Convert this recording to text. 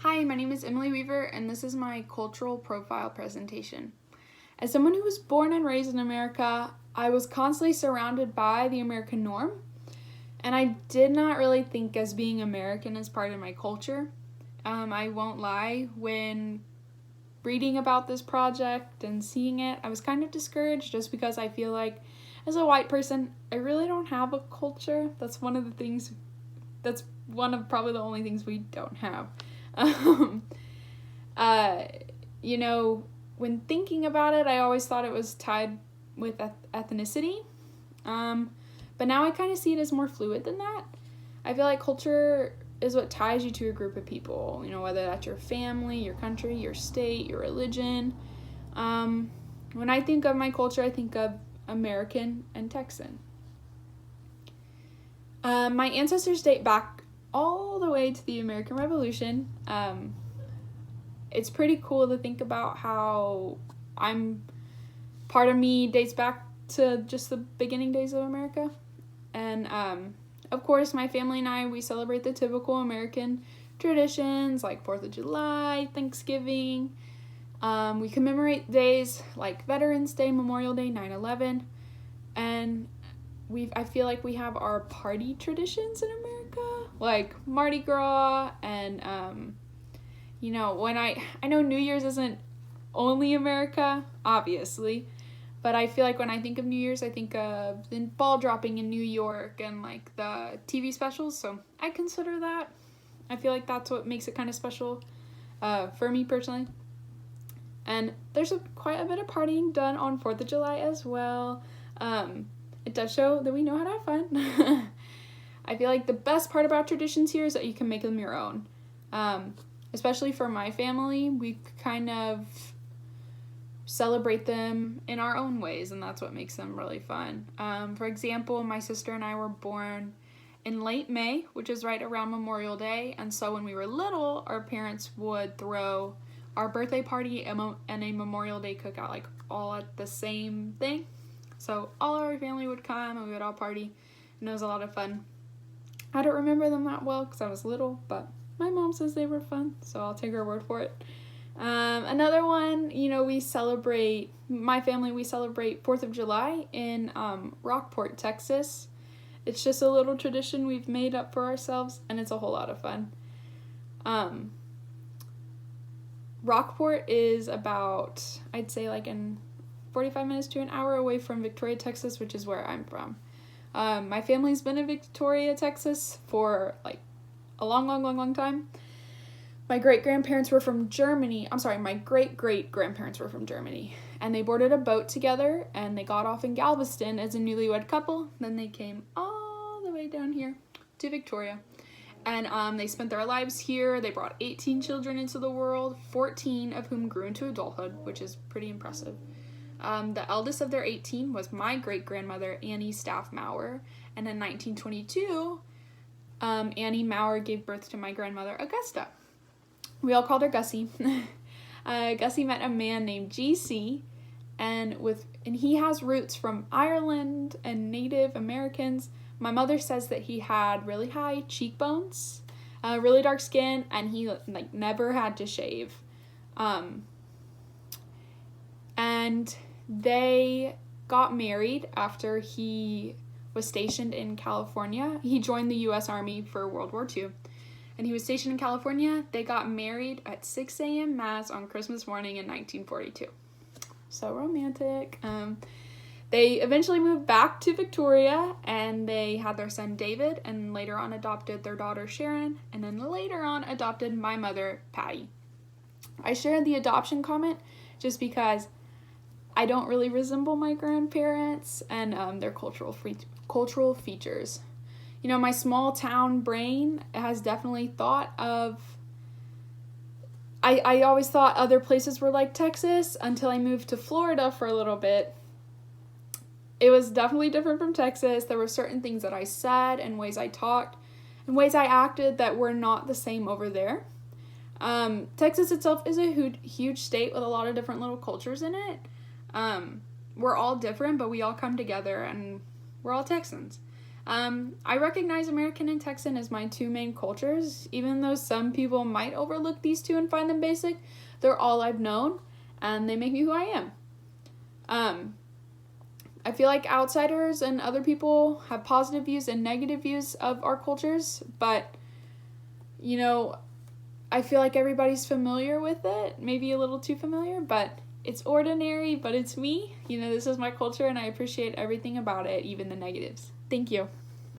Hi, my name is Emily Weaver, and this is my cultural profile presentation. As someone who was born and raised in America, I was constantly surrounded by the American norm, and I did not really think as being American as part of my culture. I won't lie, when reading about this project and seeing it, I was kind of discouraged just because I feel like as a white person, I really don't have a culture. That's one of probably the only things we don't have. Um, uh, when thinking about it, I always thought it was tied with ethnicity. But now I kind of see it as more fluid than that. I feel like culture is what ties you to a group of people, whether that's your family, your country, your state, your religion. When I think of my culture, I think of American and Texan. My ancestors date back all the way to the American Revolution. It's pretty cool to think about how part of me dates back to just the beginning days of America. And of course, my family and I, we celebrate the typical American traditions like 4th of July, Thanksgiving. We commemorate days like Veterans Day, Memorial Day, 9/11. And I feel like we have our party traditions in America, like Mardi Gras and when I know New Year's isn't only America, obviously, but I feel like when I think of New Year's, I think of the ball dropping in New York and like the TV specials, so I consider that. I feel like that's what makes it kind of special for me personally. And there's quite a bit of partying done on 4th of July as well. It does show that we know how to have fun. I feel like the best part about traditions here is that you can make them your own. Especially for my family, we kind of celebrate them in our own ways, and that's what makes them really fun. For example, my sister and I were born in late May, which is right around Memorial Day, and so when we were little, our parents would throw our birthday party and a Memorial Day cookout, like all at the same thing. So all our family would come and we would all party, and it was a lot of fun. I don't remember them that well because I was little, but my mom says they were fun, so I'll take her word for it. Another one, we celebrate 4th of July in Rockport, Texas. It's just a little tradition we've made up for ourselves, and it's a whole lot of fun. Rockport is about, I'd say, like in 45 minutes to an hour away from Victoria, Texas, which is where I'm from. My family's been in Victoria, Texas for like a long time. My great-grandparents were from Germany. My great-great-grandparents were from Germany. And they boarded a boat together, and they got off in Galveston as a newlywed couple. Then they came all the way down here to Victoria. And they spent their lives here. They brought 18 children into the world, 14 of whom grew into adulthood, which is pretty impressive. The eldest of their 18 was my great-grandmother, Annie Staff Maurer. And in 1922, Annie Maurer gave birth to my grandmother, Augusta. We all called her Gussie. Gussie met a man named G.C., and he has roots from Ireland and Native Americans. My mother says that he had really high cheekbones, really dark skin, and he never had to shave. And they got married after he was stationed in California. He joined the U.S. Army for World War II. And he was stationed in California. They got married at 6 a.m. Mass on Christmas morning in 1942. So romantic. They eventually moved back to Victoria, and they had their son David, and later on adopted their daughter Sharon, and then later on adopted my mother, Patty. I shared the adoption comment just because I don't really resemble my grandparents and their cultural features. My small town brain has definitely thought of... I always thought other places were like Texas until I moved to Florida for a little bit. It was definitely different from Texas. There were certain things that I said and ways I talked and ways I acted that were not the same over there. Texas itself is a huge state with a lot of different little cultures in it. We're all different, but we all come together, and we're all Texans. I recognize American and Texan as my two main cultures. Even though some people might overlook these two and find them basic, they're all I've known, and they make me who I am. I feel like outsiders and other people have positive views and negative views of our cultures, but, you know, I feel like everybody's familiar with it, maybe a little too familiar, but it's ordinary, but it's me. You know, this is my culture, and I appreciate everything about it, even the negatives. Thank you.